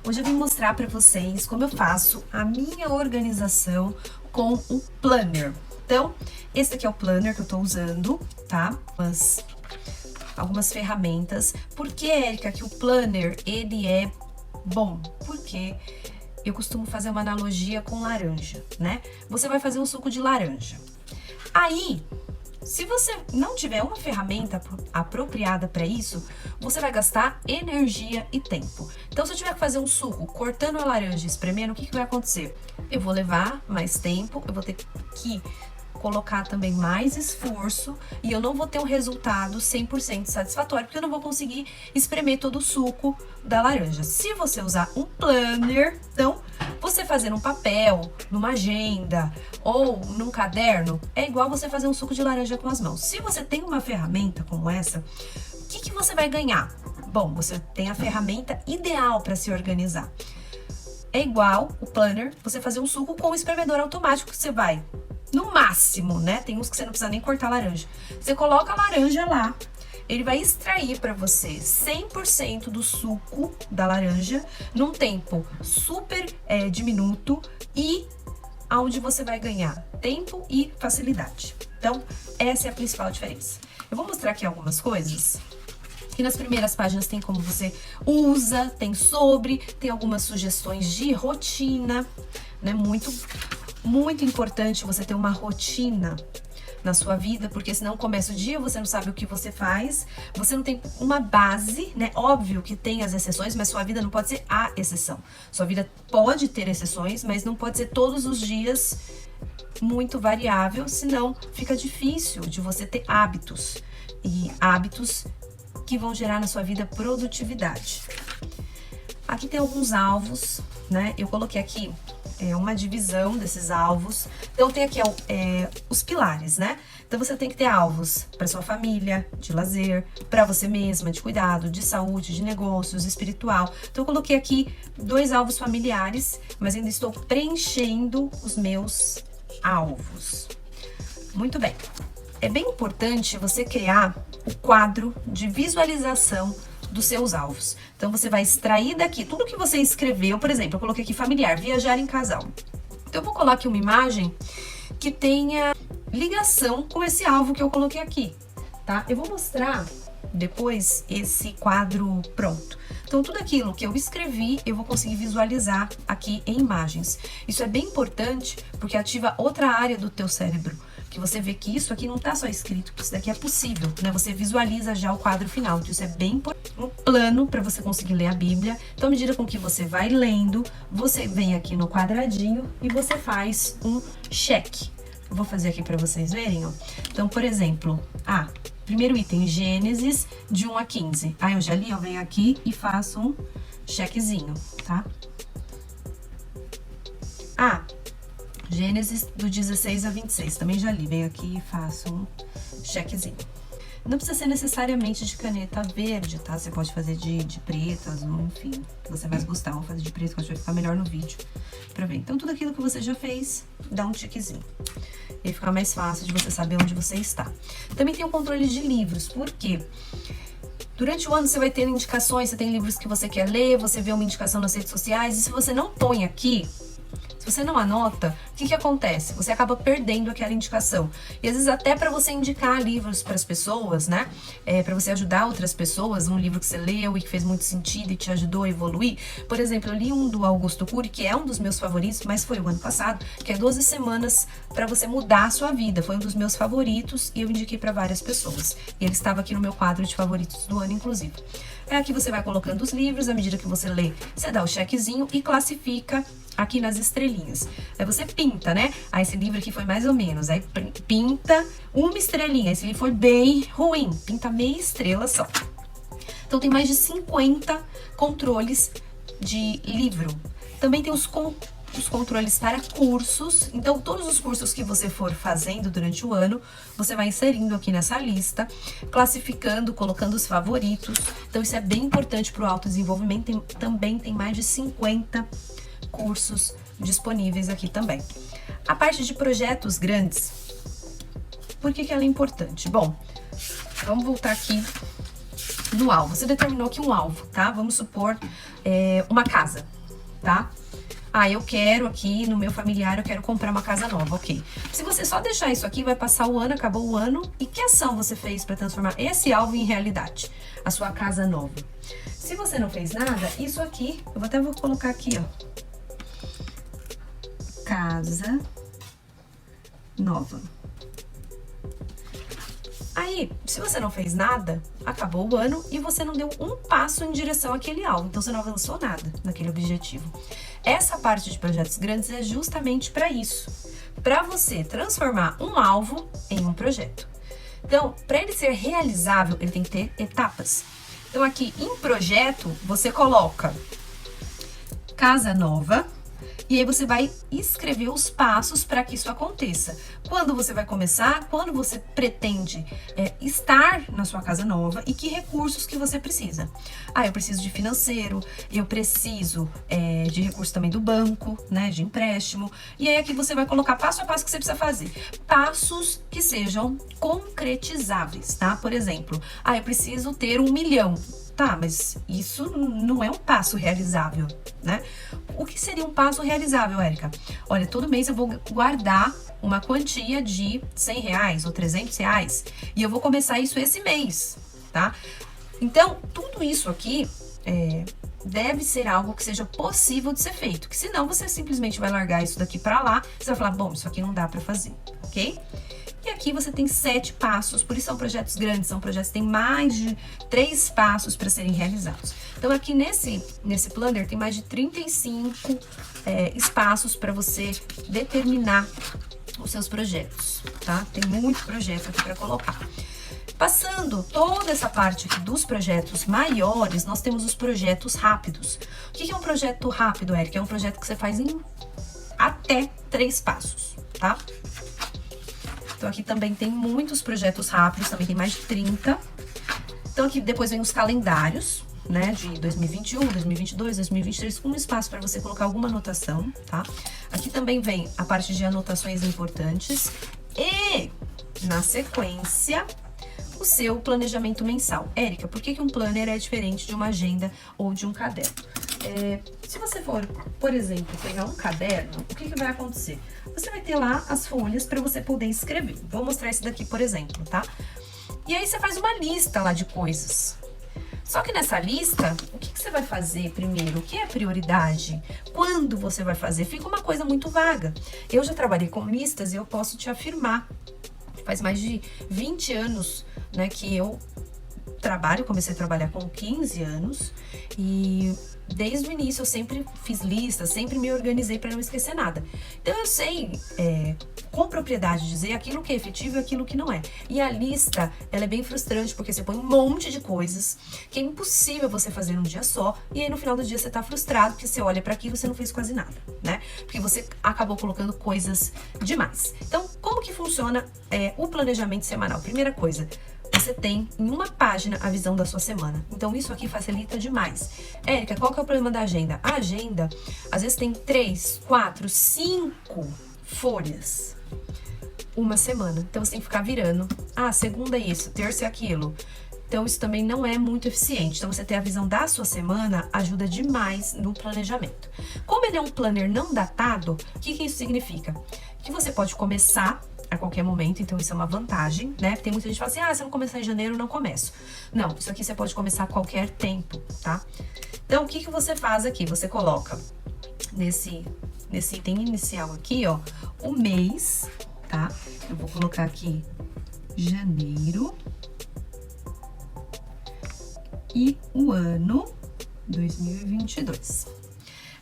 Hoje eu vim mostrar para vocês como eu faço a minha organização com o planner. Então, esse aqui é o planner que eu tô usando, tá? Algumas ferramentas. Por que, Érica, que o planner, ele é bom? Porque eu costumo fazer uma analogia com laranja, né? Você vai fazer um suco de laranja. Aí, se você não tiver uma ferramenta apropriada para isso, você vai gastar energia e tempo. Então, se eu tiver que fazer um suco cortando a laranja e espremendo, o que vai acontecer? Eu vou levar mais tempo, eu vou ter que colocar também mais esforço e eu não vou ter um resultado 100% satisfatório, porque eu não vou conseguir espremer todo o suco da laranja. Se você usar um planner, então, você fazer num papel, numa agenda ou num caderno, é igual você fazer um suco de laranja com as mãos. Se você tem uma ferramenta como essa, o que você vai ganhar? Bom, você tem a ferramenta ideal para se organizar. É igual o planner, você fazer um suco com o espremedor automático, que você vai, no máximo, né? Tem uns que você não precisa nem cortar a laranja. Você coloca a laranja lá, ele vai extrair para você 100% do suco da laranja num tempo super diminuto e onde você vai ganhar tempo e facilidade. Então, essa é a principal diferença. Eu vou mostrar aqui algumas coisas. Aqui nas primeiras páginas tem como você usa, tem sobre, tem algumas sugestões de rotina, né? Muito importante você ter uma rotina na sua vida, porque senão começa o dia, você não sabe o que você faz, você não tem uma base, né? Óbvio que tem as exceções, mas sua vida não pode ser a exceção. Sua vida pode ter exceções, mas não pode ser todos os dias muito variável, senão fica difícil de você ter hábitos. E hábitos que vão gerar na sua vida produtividade. Aqui tem alguns alvos, né? Eu coloquei aqui uma divisão desses alvos. Então, tem aqui os pilares, né? Então, você tem que ter alvos para sua família, de lazer, para você mesma, de cuidado, de saúde, de negócios, espiritual. Então, eu coloquei aqui 2 alvos familiares, mas ainda estou preenchendo os meus alvos. Muito bem. É bem importante você criar o quadro de visualização dos seus alvos. Então, você vai extrair daqui tudo que você escreveu. Por exemplo, eu coloquei aqui familiar, viajar em casal. Então, eu vou colocar aqui uma imagem que tenha ligação com esse alvo que eu coloquei aqui, tá? Eu vou mostrar depois esse quadro pronto. Então, tudo aquilo que eu escrevi, eu vou conseguir visualizar aqui em imagens. Isso é bem importante porque ativa outra área do teu cérebro, que você vê que isso aqui não tá só escrito, que isso daqui é possível, né? Você visualiza já o quadro final, então isso é bem importante. Um plano para você conseguir ler a Bíblia. Então, à medida com que você vai lendo, você vem aqui no quadradinho e você faz um cheque. Eu vou fazer aqui para vocês verem, ó. Então, por exemplo, primeiro item, Gênesis, de 1 a 15. Eu já li, eu venho aqui e faço um chequezinho, tá? Gênesis do 16 a 26, também já li, venho aqui e faço um chequezinho. Não precisa ser necessariamente de caneta verde, tá? Você pode fazer de preto, azul, enfim, o que você mais gostar. Vamos fazer de preto, que acho que vai ficar melhor no vídeo pra ver. Então, tudo aquilo que você já fez, dá um tiquezinho. E aí fica mais fácil de você saber onde você está. Também tem o controle de livros, por quê? Durante o ano você vai ter indicações, você tem livros que você quer ler, você vê uma indicação nas redes sociais, e se você não põe aqui, se você não anota, o que acontece? Você acaba perdendo aquela indicação. E às vezes até para você indicar livros para as pessoas, né? Para você ajudar outras pessoas, um livro que você leu e que fez muito sentido e te ajudou a evoluir. Por exemplo, eu li um do Augusto Cury, que é um dos meus favoritos, mas foi o ano passado, que é 12 semanas para você mudar a sua vida. Foi um dos meus favoritos e eu indiquei para várias pessoas. E ele estava aqui no meu quadro de favoritos do ano, inclusive. Aqui você vai colocando os livros, à medida que você lê, você dá o chequezinho e classifica aqui nas estrelinhas. Aí você pinta, né? Esse livro aqui foi mais ou menos. Aí pinta uma estrelinha. Esse livro foi bem ruim. Pinta meia estrela só. Então tem mais de 50 controles de livro. Também tem os controles para cursos. Então, todos os cursos que você for fazendo durante o ano, você vai inserindo aqui nessa lista, classificando, colocando os favoritos. Então, isso é bem importante para o autodesenvolvimento. Também tem mais de 50 cursos disponíveis aqui também. A parte de projetos grandes, por que ela é importante? Bom, vamos voltar aqui no alvo. Você determinou aqui um alvo, tá? Vamos supor uma casa, tá? Ah, eu quero aqui, no meu familiar, eu quero comprar uma casa nova, ok. Se você só deixar isso aqui, vai passar o ano, acabou o ano. E que ação você fez para transformar esse alvo em realidade? A sua casa nova. Se você não fez nada, isso aqui, vou colocar aqui, ó. Casa nova. Aí, se você não fez nada, acabou o ano e você não deu um passo em direção àquele alvo. Então, você não avançou nada naquele objetivo. Essa parte de projetos grandes é justamente para isso. Para você transformar um alvo em um projeto. Então, para ele ser realizável, ele tem que ter etapas. Então, aqui em projeto, você coloca casa nova. E aí você vai escrever os passos para que isso aconteça. Quando você vai começar, quando você pretende estar na sua casa nova e que recursos que você precisa. Ah, eu preciso de financeiro, eu preciso de recurso também do banco, né, de empréstimo. E aí aqui você vai colocar passo a passo que você precisa fazer. Passos que sejam concretizáveis, tá? Por exemplo, eu preciso ter 1 milhão. Tá, mas isso não é um passo realizável, né? O que seria um passo realizável, Érica? Olha, todo mês eu vou guardar uma quantia de R$100 ou R$300 e eu vou começar isso esse mês, tá? Então, tudo isso aqui deve ser algo que seja possível de ser feito, que senão você simplesmente vai largar isso daqui pra lá, você vai falar, bom, isso aqui não dá pra fazer, ok? E aqui você tem 7 passos, por isso são projetos grandes, são projetos que têm mais de 3 passos para serem realizados. Então aqui nesse planner tem mais de 35 espaços para você determinar os seus projetos, tá? Tem muito projeto aqui para colocar. Passando toda essa parte aqui dos projetos maiores, nós temos os projetos rápidos. O que é um projeto rápido, Érica? É um projeto que você faz em até 3 passos, tá? Então, aqui também tem muitos projetos rápidos, também tem mais de 30. Então, aqui depois vem os calendários, né, de 2021, 2022, 2023, com espaço para você colocar alguma anotação, tá? Aqui também vem a parte de anotações importantes e, na sequência, o seu planejamento mensal. Érica, por que um planner é diferente de uma agenda ou de um caderno? Se você for, por exemplo, pegar um caderno, o que vai acontecer? Você vai ter lá as folhas para você poder escrever. Vou mostrar esse daqui, por exemplo, tá? E aí você faz uma lista lá de coisas. Só que nessa lista, o que você vai fazer primeiro? O que é prioridade? Quando você vai fazer? Fica uma coisa muito vaga. Eu já trabalhei com listas e eu posso te afirmar. Faz mais de 20 anos, né, que eu comecei a trabalhar com 15 anos e desde o início eu sempre fiz listas, sempre me organizei para não esquecer nada. Então eu sei com propriedade dizer aquilo que é efetivo e aquilo que não é. E a lista, ela é bem frustrante porque você põe um monte de coisas que é impossível você fazer num dia só e aí no final do dia você tá frustrado porque você olha para aquilo e você não fez quase nada, né? Porque você acabou colocando coisas demais. Então, como que funciona o planejamento semanal? Primeira coisa, você tem em uma página a visão da sua semana. Então, isso aqui facilita demais. Érica, qual que é o problema da agenda? A agenda, às vezes, tem 3, 4, 5 folhas. Uma semana. Então, você tem que ficar virando. Segunda é isso, terça é aquilo. Então, isso também não é muito eficiente. Então, você ter a visão da sua semana ajuda demais no planejamento. Como ele é um planner não datado, o que isso significa? Que você pode começar a qualquer momento, então isso é uma vantagem, né? Tem muita gente que fala assim, se eu não começar em janeiro, eu não começo. Não, isso aqui você pode começar a qualquer tempo, tá? Então, o que você faz aqui? Você coloca nesse item inicial aqui, ó, o mês, tá? Eu vou colocar aqui janeiro e o ano 2022.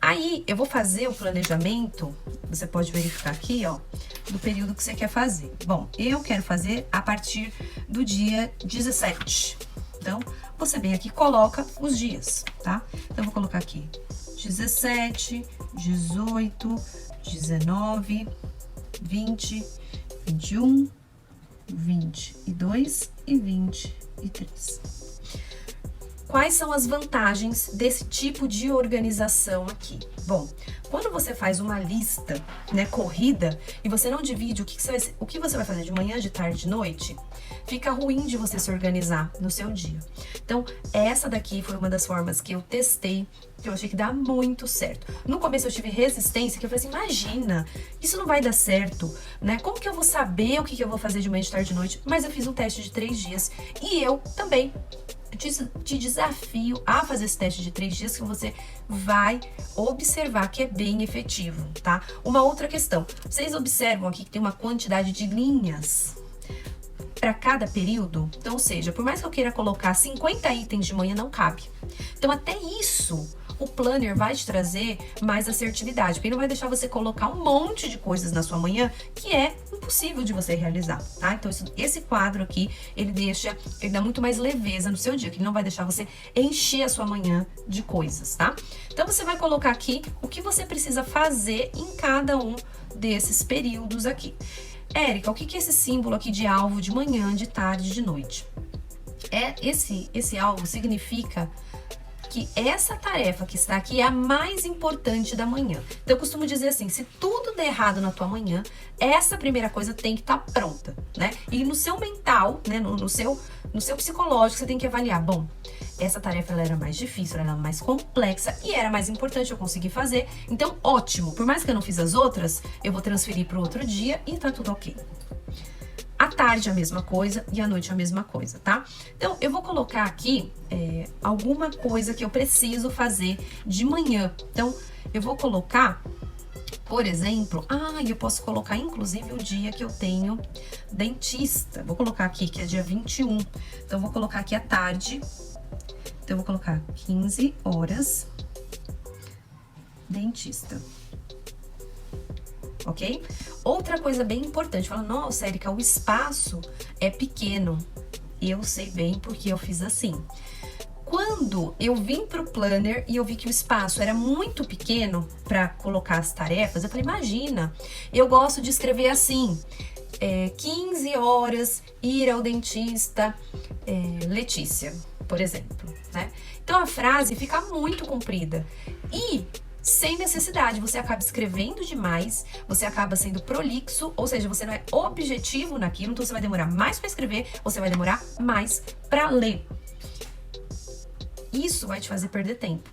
Aí, eu vou fazer o planejamento, você pode verificar aqui, ó, do período que você quer fazer. Bom, eu quero fazer a partir do dia 17. Então, você vem aqui e coloca os dias, tá? Então, eu vou colocar aqui 17, 18, 19, 20, 21, 22 e 23. quais são as vantagens desse tipo de organização aqui? Bom, quando você faz uma lista, né, corrida, e você não divide o que você vai fazer de manhã, de tarde, de noite, fica ruim de você se organizar no seu dia. Então, essa daqui foi uma das formas que eu testei, que eu achei que dá muito certo. No começo eu tive resistência, que eu falei assim, imagina, isso não vai dar certo, né? Como que eu vou saber o que eu vou fazer de manhã, de tarde, de noite? Mas eu fiz um teste de 3 dias e eu também te desafio a fazer esse teste de 3 dias que você vai observar que é bem efetivo, tá? Uma outra questão, vocês observam aqui que tem uma quantidade de linhas para cada período? Então, ou seja, por mais que eu queira colocar 50 itens de manhã, não cabe. Então, até isso, o planner vai te trazer mais assertividade, porque ele não vai deixar você colocar um monte de coisas na sua manhã que é impossível de você realizar, tá? Então, esse quadro aqui, ele dá muito mais leveza no seu dia, que ele não vai deixar você encher a sua manhã de coisas, tá? Então, você vai colocar aqui o que você precisa fazer em cada um desses períodos aqui. Érica, o que é esse símbolo aqui de alvo de manhã, de tarde, de noite? Esse alvo significa que essa tarefa que está aqui é a mais importante da manhã. Então, eu costumo dizer assim, se tudo der errado na tua manhã, essa primeira coisa tem que estar pronta, né? E no seu mental, né, no seu psicológico, você tem que avaliar, bom, essa tarefa ela era mais difícil, ela era mais complexa e era mais importante, eu consegui fazer. Então, ótimo, por mais que eu não fiz as outras, eu vou transferir para o outro dia e tá tudo ok. À tarde a mesma coisa e à noite a mesma coisa, tá? Então, eu vou colocar aqui alguma coisa que eu preciso fazer de manhã. Então, eu vou colocar, por exemplo, eu posso colocar inclusive o dia que eu tenho dentista. Vou colocar aqui que é dia 21. Então, eu vou colocar aqui à tarde. Então, eu vou colocar 15 horas dentista. Ok? Outra coisa bem importante, fala, nossa, Érica, o espaço é pequeno. Eu sei bem porque eu fiz assim. Quando eu vim pro planner e eu vi que o espaço era muito pequeno para colocar as tarefas, eu falei, imagina, eu gosto de escrever assim, 15 horas, ir ao dentista, Letícia, por exemplo, né? Então a frase fica muito comprida e sem necessidade, você acaba escrevendo demais, você acaba sendo prolixo, ou seja, você não é objetivo naquilo, então você vai demorar mais para escrever, você vai demorar mais para ler. Isso vai te fazer perder tempo.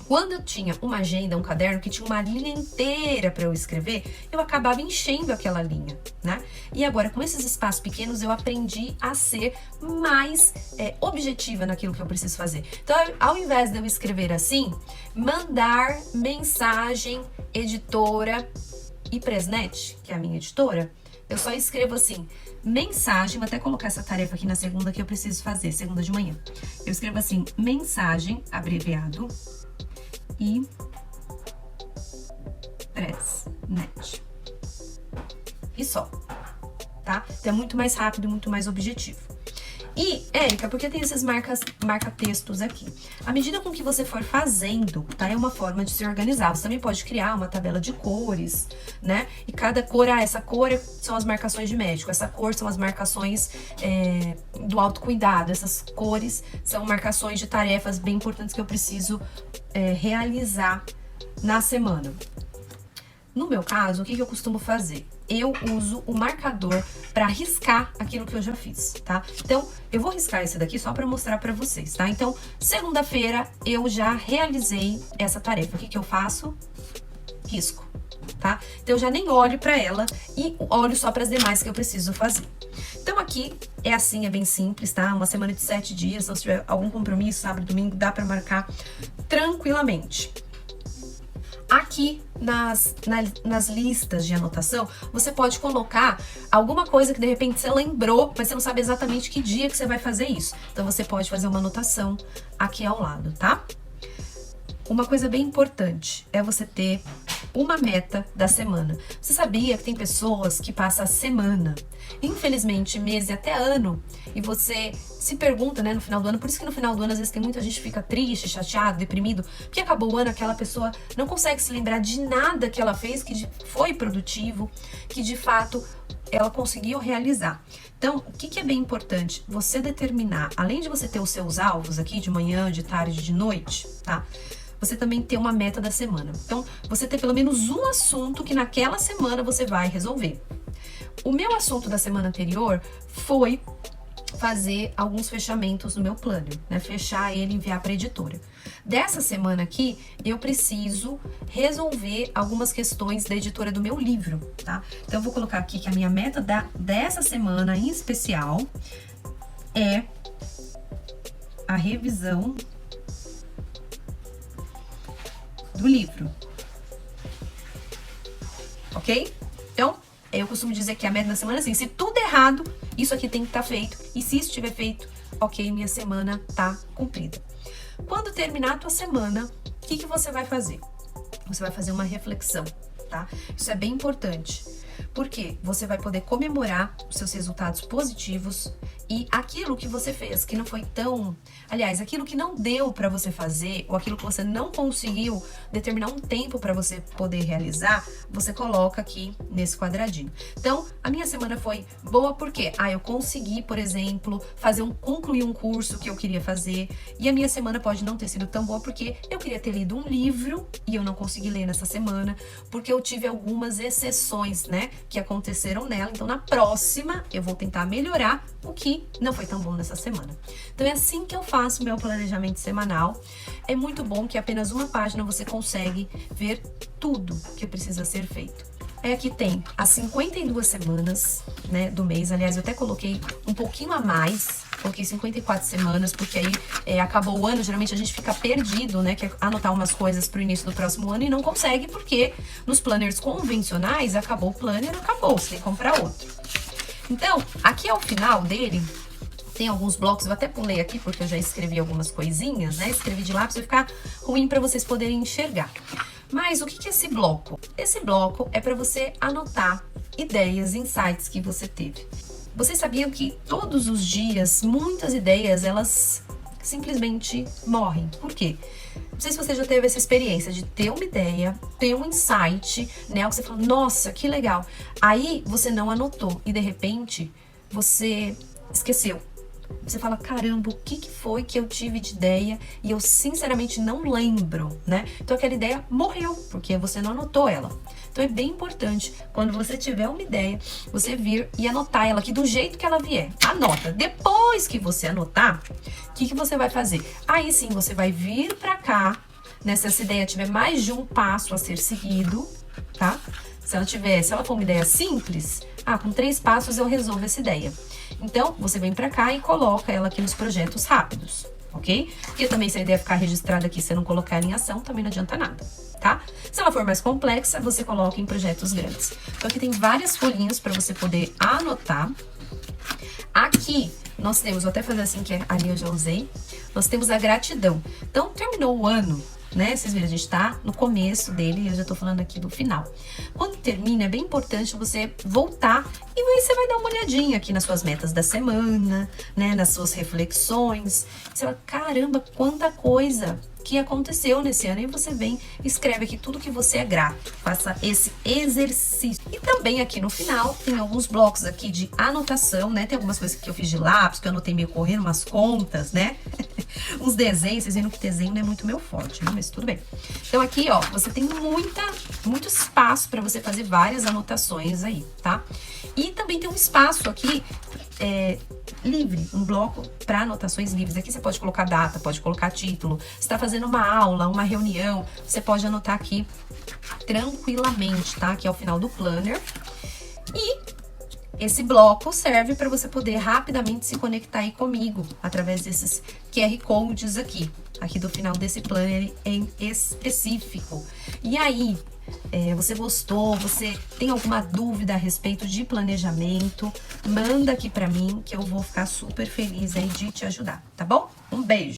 Quando eu tinha uma agenda, um caderno que tinha uma linha inteira para eu escrever, eu acabava enchendo aquela linha, né? E agora, com esses espaços pequenos, eu aprendi a ser mais objetiva naquilo que eu preciso fazer. Então, ao invés de eu escrever assim, mandar mensagem, editora e Presnet, que é a minha editora, eu só escrevo assim, mensagem, vou até colocar essa tarefa aqui na segunda que eu preciso fazer, segunda de manhã. Eu escrevo assim, mensagem, abreviado, e Presnet. E só, tá? Então é muito mais rápido e muito mais objetivo. E, Érica, por que tem esses marca-textos aqui? À medida com que você for fazendo, tá? É uma forma de se organizar. Você também pode criar uma tabela de cores, né? E cada cor, essa cor são as marcações de médico, essa cor são as marcações do autocuidado, essas cores são marcações de tarefas bem importantes que eu preciso realizar na semana. No meu caso, o que eu costumo fazer? Eu uso o marcador para riscar aquilo que eu já fiz, tá? Então, eu vou riscar esse daqui só para mostrar para vocês, tá? Então, segunda-feira eu já realizei essa tarefa. O que eu faço? Risco, tá? Então, eu já nem olho para ela e olho só para as demais que eu preciso fazer. Então, aqui é assim, é bem simples, tá? Uma semana de 7 dias, se você tiver algum compromisso, sábado, domingo, dá para marcar tranquilamente. Aqui nas listas de anotação, você pode colocar alguma coisa que de repente você lembrou, mas você não sabe exatamente que dia que você vai fazer isso. Então, você pode fazer uma anotação aqui ao lado, tá? Uma coisa bem importante é você ter uma meta da semana. Você sabia que tem pessoas que passam a semana, infelizmente, mês e até ano, e você se pergunta, né, no final do ano, por isso que no final do ano, às vezes, tem muita gente que fica triste, chateado, deprimido, porque acabou o ano, aquela pessoa não consegue se lembrar de nada que ela fez, que foi produtivo, que de fato ela conseguiu realizar. Então, o que é bem importante? Você determinar, além de você ter os seus alvos aqui, de manhã, de tarde, de noite, tá? Você também ter uma meta da semana. Então, você ter pelo menos um assunto que naquela semana você vai resolver. O meu assunto da semana anterior foi fazer alguns fechamentos no meu planner, né? Fechar ele e enviar para a editora. Dessa semana aqui, eu preciso resolver algumas questões da editora do meu livro, tá? Então, eu vou colocar aqui que a minha meta dessa semana em especial é a revisão do livro. Ok? Então, eu costumo dizer que a meta da semana é assim, se tudo errado, isso aqui tem que estar feito. E se isso estiver feito, ok, minha semana tá cumprida. Quando terminar a tua semana, o que você vai fazer? Você vai fazer uma reflexão, tá? Isso é bem importante. Porque você vai poder comemorar os seus resultados positivos e aquilo que você fez, que não foi tão... Aliás, aquilo que não deu para você fazer, ou aquilo que você não conseguiu determinar um tempo para você poder realizar, você coloca aqui nesse quadradinho. Então, a minha semana foi boa porque, eu consegui, por exemplo, concluir um curso que eu queria fazer, e a minha semana pode não ter sido tão boa porque eu queria ter lido um livro e eu não consegui ler nessa semana, porque eu tive algumas exceções, né, que aconteceram nela. Então, na próxima, eu vou tentar melhorar o que não foi tão bom nessa semana. Então, é assim que eu faço meu planejamento semanal. É muito bom que apenas uma página você consegue ver tudo que precisa ser feito. Aqui tem as 52 semanas, né, do mês. Aliás, eu até coloquei um pouquinho a mais. Coloquei 54 semanas, porque aí acabou o ano. Geralmente a gente fica perdido, né? Quer anotar umas coisas pro início do próximo ano e não consegue, porque nos planners convencionais, acabou o planner, acabou. Você tem que comprar outro. Então, aqui ao final dele, tem alguns blocos. Eu até pulei aqui, porque eu já escrevi algumas coisinhas, né? Escrevi de lápis, vai ficar ruim para vocês poderem enxergar. Mas o que é esse bloco? Esse bloco é para você anotar ideias, insights que você teve. Vocês sabiam que todos os dias, muitas ideias, elas simplesmente morrem. Por quê? Não sei se você já teve essa experiência de ter uma ideia, ter um insight, né? Algo que você falou, nossa, que legal. Aí você não anotou e de repente você esqueceu. Você fala, caramba, o que foi que eu tive de ideia e eu sinceramente não lembro, né? Então aquela ideia morreu, porque você não anotou ela. Então é bem importante, quando você tiver uma ideia, você vir e anotar ela aqui do jeito que ela vier. Anota. Depois que você anotar, o que você vai fazer? Aí sim, você vai vir pra cá, né? Se essa ideia tiver mais de um passo a ser seguido, tá? Se ela for uma ideia simples, com 3 passos eu resolvo essa ideia. Então, você vem pra cá e coloca ela aqui nos projetos rápidos, ok? Porque também se a ideia ficar registrada aqui e você não colocar ela em ação, também não adianta nada, tá? Se ela for mais complexa, você coloca em projetos grandes. Então, aqui tem várias folhinhas para você poder anotar. Aqui, nós temos, vou até fazer assim, que ali eu já usei, nós temos a gratidão. Então, terminou o ano, né? Vocês viram, a gente tá no começo dele e eu já tô falando aqui do final. Quando termina, é bem importante você voltar e aí você vai dar uma olhadinha aqui nas suas metas da semana, né? Nas suas reflexões. Você vai, caramba, quanta coisa que aconteceu nesse ano. E você vem, escreve aqui tudo que você é grato. Faça esse exercício. E também aqui no final tem alguns blocos aqui de anotação, né? Tem algumas coisas que eu fiz de lápis, que eu anotei meio correndo, umas contas, né? Uns desenhos, vocês viram que desenho não é muito meu forte, né? Mas tudo bem. Então aqui, ó, você tem muito espaço para você fazer várias anotações aí, tá? E também tem um espaço aqui livre, um bloco para anotações livres. Aqui você pode colocar data, pode colocar título. Você está fazendo uma aula, uma reunião, você pode anotar aqui tranquilamente, tá? Aqui é o final do planner. E esse bloco serve para você poder rapidamente se conectar aí comigo através desses QR Codes aqui do final desse planner em específico. E aí, você gostou? Você tem alguma dúvida a respeito de planejamento? Manda aqui para mim que eu vou ficar super feliz aí de te ajudar, tá bom? Um beijo!